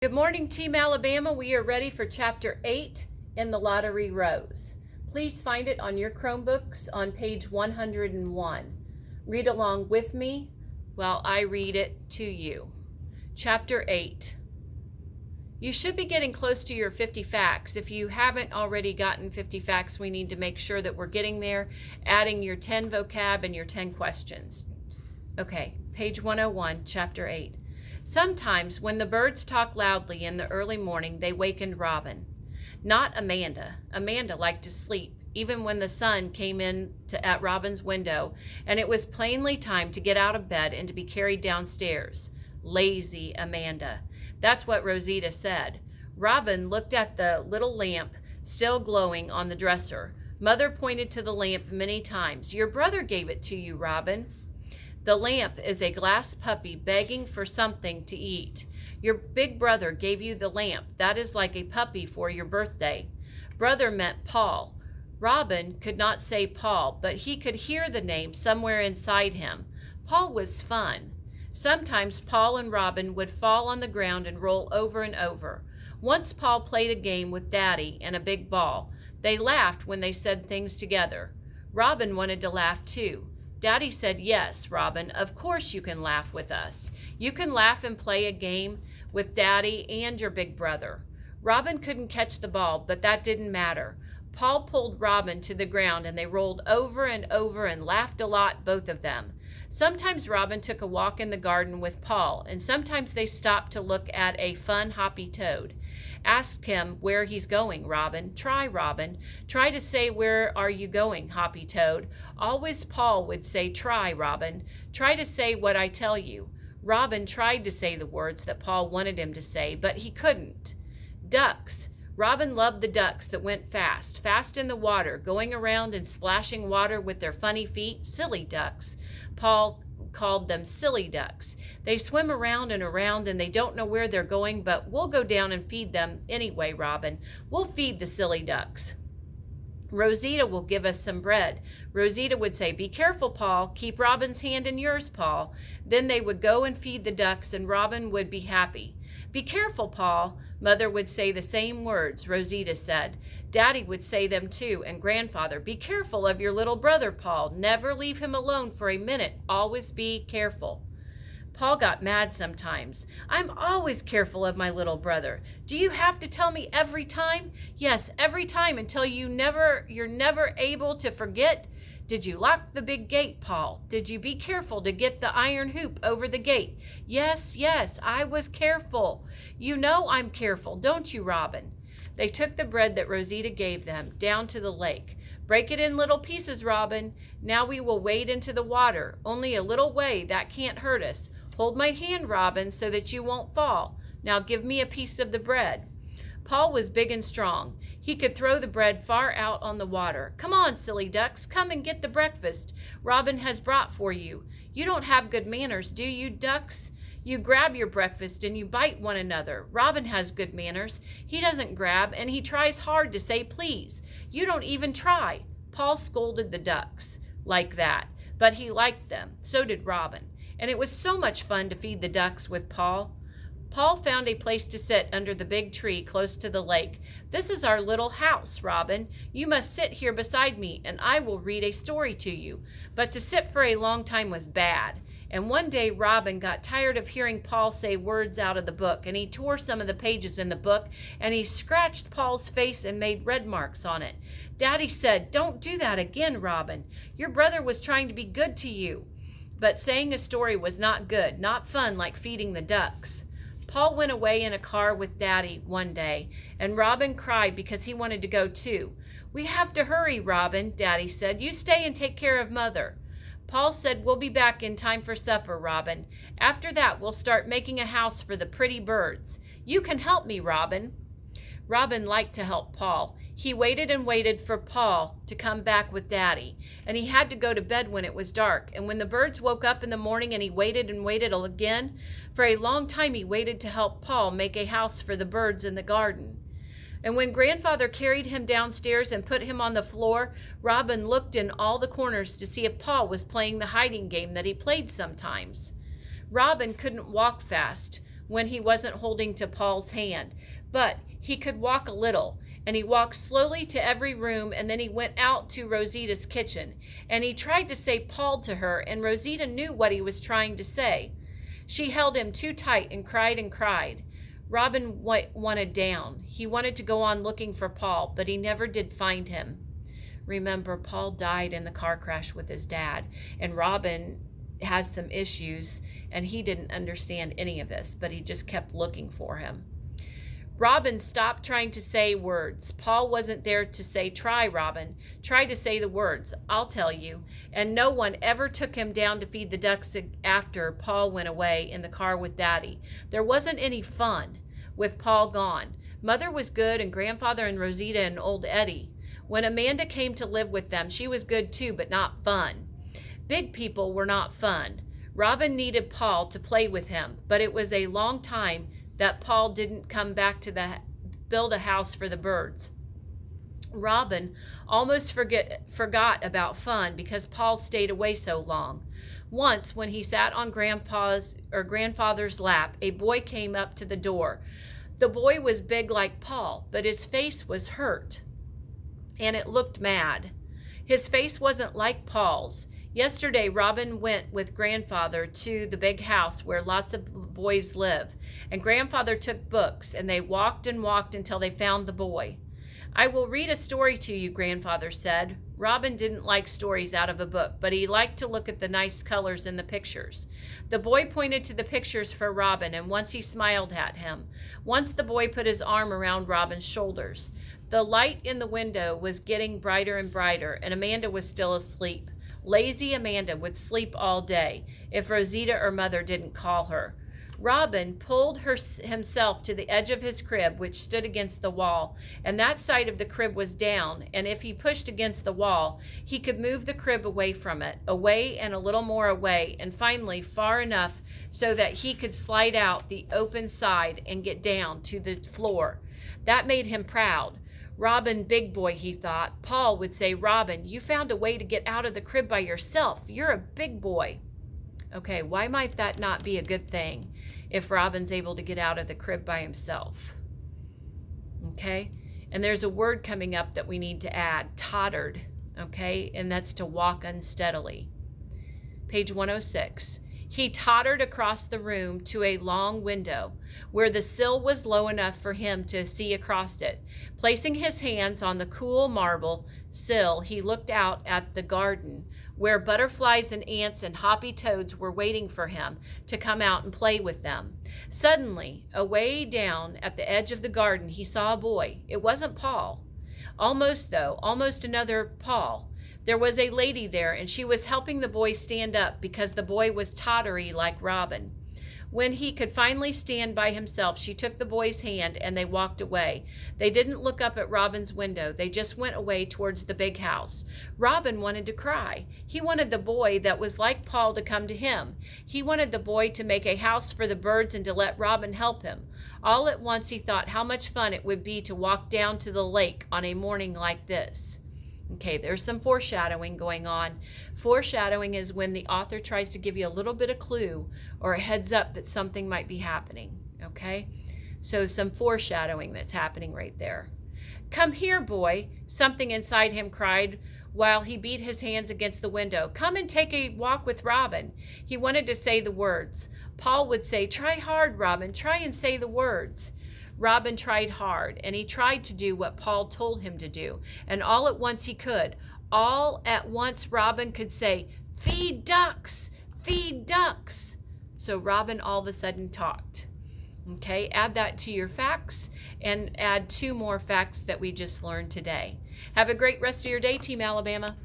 Good morning, Team Alabama. We are ready for Chapter 8 in the Lottery Rose. Please find it on your Chromebooks on page 101. Read along with me while I read it to you. Chapter 8. You should be getting close to your 50 facts. If you haven't already gotten 50 facts, we need to make sure that we're getting there, adding your 10 vocab and your 10 questions. Okay, page 101, Chapter 8. Sometimes when the birds talked loudly in the early morning, they wakened Robin. Not Amanda. Amanda liked to sleep, even when the sun came in at Robin's window, and it was plainly time to get out of bed and to be carried downstairs. Lazy Amanda. That's what Rosita said. Robin looked at the little lamp still glowing on the dresser. Mother pointed to the lamp many times. Your brother gave it to you, Robin. The lamp is a glass puppy begging for something to eat. Your big brother gave you the lamp. That is like a puppy for your birthday. Brother meant Paul. Robin could not say Paul, but he could hear the name somewhere inside him. Paul was fun. Sometimes Paul and Robin would fall on the ground and roll over and over. Once Paul played a game with Daddy and a big ball. They laughed when they said things together. Robin wanted to laugh too. Daddy said, yes, Robin, of course you can laugh with us. You can laugh and play a game with Daddy and your big brother. Robin couldn't catch the ball, but that didn't matter. Paul pulled Robin to the ground and they rolled over and over and laughed a lot, both of them. Sometimes Robin took a walk in the garden with Paul, and sometimes they stopped to look at a fun hoppy toad. Ask him where he's going, Robin. Try, Robin. Try to say, where are you going, Hoppy Toad? Always Paul would say, try, Robin. Try to say what I tell you. Robin tried to say the words that Paul wanted him to say, but he couldn't. Ducks. Robin loved the ducks that went fast, fast in the water, going around and splashing water with their funny feet. Silly ducks. Paul called them silly ducks. They swim around and they don't know where they're going, but we'll go down and feed them anyway, Robin. We'll feed the silly ducks. Rosita will give us some bread. Rosita would say, be careful, Paul. Keep Robin's hand in yours, Paul. Then they would go and feed the ducks, and Robin would be happy. Be careful, Paul. Mother would say the same words Rosita said. Daddy would say them too, and Grandfather, be careful of your little brother, Paul. Never leave him alone for a minute. Always be careful. Paul got mad sometimes. I'm always careful of my little brother. Do you have to tell me every time? Yes, every time until you're never able to forget. Did you lock the big gate, Paul? Did you be careful to get the iron hoop over the gate? Yes, I was careful. You know I'm careful, don't you, Robin? They took the bread that Rosita gave them down to the lake. Break it in little pieces, Robin. Now we will wade into the water. Only a little way, that can't hurt us. Hold my hand, Robin, so that you won't fall. Now give me a piece of the bread. Paul was big and strong. He could throw the bread far out on the water. Come on, silly ducks, come and get the breakfast Robin has brought for you. You don't have good manners, do you, ducks? You grab your breakfast and you bite one another. Robin has good manners. He doesn't grab, and he tries hard to say please. You don't even try. Paul scolded the ducks like that, but he liked them. So did Robin. And it was so much fun to feed the ducks with Paul. Paul found a place to sit under the big tree close to the lake. This is our little house, Robin. You must sit here beside me, and I will read a story to you. But to sit for a long time was bad. And one day Robin got tired of hearing Paul say words out of the book, and he tore some of the pages in the book, and he scratched Paul's face and made red marks on it. Daddy said, don't do that again, Robin. Your brother was trying to be good to you. But saying a story was not good, not fun like feeding the ducks. Paul went away in a car with Daddy one day, and Robin cried because he wanted to go too. We have to hurry, Robin, Daddy said. You stay and take care of Mother. Paul said, we'll be back in time for supper, Robin. After that, we'll start making a house for the pretty birds. You can help me, Robin. Robin liked to help Paul. He waited and waited for Paul to come back with Daddy, and he had to go to bed when it was dark. And when the birds woke up in the morning and he waited and waited again, for a long time he waited to help Paul make a house for the birds in the garden. And when Grandfather carried him downstairs and put him on the floor, Robin looked in all the corners to see if Paul was playing the hiding game that he played sometimes. Robin couldn't walk fast. when he wasn't holding to Paul's hand, but he could walk a little, and he walked slowly to every room, and then he went out to Rosita's kitchen, and he tried to say Paul to her, and Rosita knew what he was trying to say. She held him too tight and cried and cried. Robin wanted down. He wanted to go on looking for Paul, but he never did find him. Remember, Paul died in the car crash with his dad, and Robin has some issues, and he didn't understand any of this, but he just kept looking for him. Robin stopped trying to say words. Paul wasn't there to say, "Try, Robin. Try to say the words. I'll tell you." And no one ever took him down to feed the ducks after Paul went away in the car with Daddy. There wasn't any fun with Paul gone. Mother was good, and Grandfather and Rosita and old Eddie. When Amanda came to live with them, she was good too, but not fun. Big people were not fun. Robin needed Paul to play with him, but it was a long time that Paul didn't come back to build a house for the birds. Robin almost forgot about fun because Paul stayed away so long. Once, when he sat on Grandfather's lap, a boy came up to the door. The boy was big like Paul, but his face was hurt, and it looked mad. His face wasn't like Paul's. Yesterday, Robin went with Grandfather to the big house where lots of boys live, and Grandfather took books, and they walked and walked until they found the boy. "I will read a story to you," Grandfather said. Robin didn't like stories out of a book, but he liked to look at the nice colors in the pictures. The boy pointed to the pictures for Robin, and once he smiled at him. Once the boy put his arm around Robin's shoulders. The light in the window was getting brighter and brighter, and Amanda was still asleep. Lazy Amanda would sleep all day if Rosita or Mother didn't call her. Robin pulled himself to the edge of his crib, which stood against the wall, and that side of the crib was down, and if he pushed against the wall, he could move the crib away from it, away and a little more away, and finally far enough so that he could slide out the open side and get down to the floor. That made him proud. "Robin, big boy," he thought. Paul would say, "Robin, you found a way to get out of the crib by yourself. You're a big boy." Okay, why might that not be a good thing if Robin's able to get out of the crib by himself? Okay, and there's a word coming up that we need to add, tottered, okay, and that's to walk unsteadily. Page 106. He tottered across the room to a long window where the sill was low enough for him to see across it. Placing his hands on the cool marble sill, he looked out at the garden where butterflies and ants and hoppy toads were waiting for him to come out and play with them. Suddenly, away down at the edge of the garden, he saw a boy. It wasn't Paul. Almost, though, almost another Paul. There was a lady there, and she was helping the boy stand up because the boy was tottery like Robin. When he could finally stand by himself, she took the boy's hand and they walked away. They didn't look up at Robin's window. They just went away towards the big house. Robin wanted to cry. He wanted the boy that was like Paul to come to him. He wanted the boy to make a house for the birds and to let Robin help him. All at once he thought how much fun it would be to walk down to the lake on a morning like this. Okay, there's some foreshadowing going on. Foreshadowing is when the author tries to give you a little bit of clue or a heads up that something might be happening. Okay, so some foreshadowing that's happening right there. "Come here, boy," something inside him cried while he beat his hands against the window. "Come and take a walk with Robin." He wanted to say the words. Paul would say, "Try hard, Robin. Try and say the words." Robin tried hard, and he tried to do what Paul told him to do, and all at once he could. All at once Robin could say, "Feed ducks, feed ducks." So Robin all of a sudden talked. Okay, add that to your facts and add 2 more facts that we just learned today. Have a great rest of your day, Team Alabama.